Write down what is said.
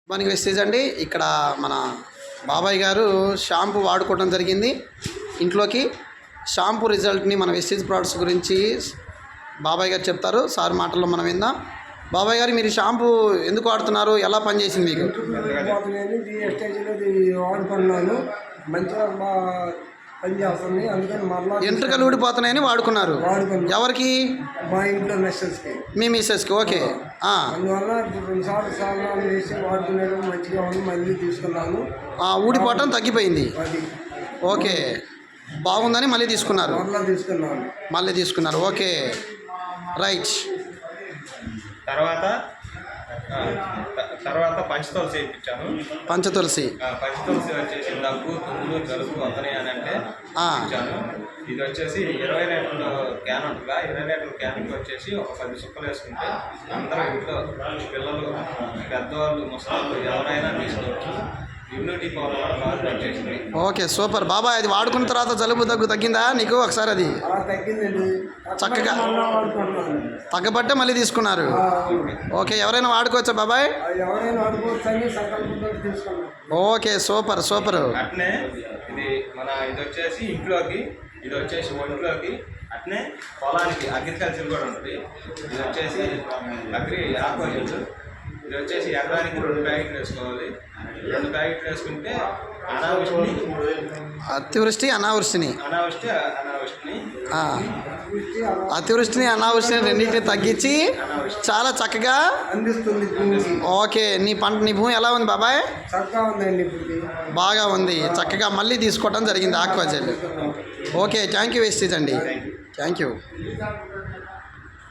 మనకి వెస్టేజ్ అండి. ఇక్కడ మన బాబాయ్ గారు షాంపూ వాడుకోవడం జరిగింది ఇంట్లోకి. షాంపూ రిజల్ట్ని మన వెస్టేజ్ ప్రోడక్ట్స్ గురించి బాబాయ్ గారు చెప్తారు. సార్ మాటల్లో మనం విందాం. బాబాయ్ గారు, మీరు షాంపూ ఎందుకు వాడుతున్నారు? ఎలా పనిచేసింది మీకు? వాడుకున్నాను, మంచిగా పనిచేస్తుంది. అందుకని మరలా ఎంట్రుకలు ఊడిపోతున్నాయని వాడుకున్నారు. ఎవరికి? మా ఇంట్లో మిస్సెస్కి. మీ మిస్సెస్కి. ఓకే. అందువల్ల ఇప్పుడు 2 సార్లు స్నానం చేసి వాడుకునేది మంచిగా ఉంది. మళ్ళీ తీసుకున్నాను. ఊడిపోవటం తగ్గిపోయింది. అది ఓకే, బాగుందని మళ్ళీ తీసుకున్నారు. మళ్ళీ తీసుకున్నాను. Okay, right. తర్వాత పంచతులసి వేయించాను. పంచతులసి వచ్చేసి దగ్గు, తుమ్ములు, జలుబు వస్తున్నాయి అని అంటే ఇచ్చాను. ఇది వచ్చేసి 20 లీటర్ల క్యాన్ ఉంటుందా, 20 లీటర్ల క్యాన్కి వచ్చేసి ఒక 10 సుక్కలు వేసుకుంటే అందరూ ఇంట్లో పిల్లలు, పెద్దవాళ్ళు, ముసలాళ్ళు ఎవరైనా తీసుకోవచ్చు. ఇమ్యూనిటీ పవర్ కూడా బాగా వచ్చేసింది. Okay, super. బాబాయ్, అది వాడుకున్న తర్వాత జలుబు దగ్గు తగ్గిందా నీకు? ఒకసారి అది చక్కగా తగ్గబట్టే మళ్ళీ తీసుకున్నారు. ఓకే, ఎవరైనా వాడుకోవచ్చా బాబాయ్? Okay, super super. అట్నే ఇది ఇది వచ్చేసి ఇంట్లోకి, ఇది వచ్చేసి ఒంట్లోకి, అట్నే పొలానికి అగ్రికల్చర్ కూడా ఉంటుంది. ఇది వచ్చేసి ఆక్వాజెల్. ఇది వచ్చేసి ఎకరానికి 2 ప్యాకెట్లు వేసుకోవాలి. 2 ప్యాకెట్లు వేసుకుంటే అతివృష్టి అనావృష్టిని అతివృష్టిని అనావృష్టిని రెండింటిని తగ్గించి చాలా చక్కగా అందిస్తుంది. ఓకే, నీ భూమి ఎలా ఉంది బాబాయ్? చక్కగా ఉందండి, బాగా ఉంది. చక్కగా మళ్ళీ తీసుకోవడం జరిగింది Aquagel. Okay, thank you wastage అండి. Thank you.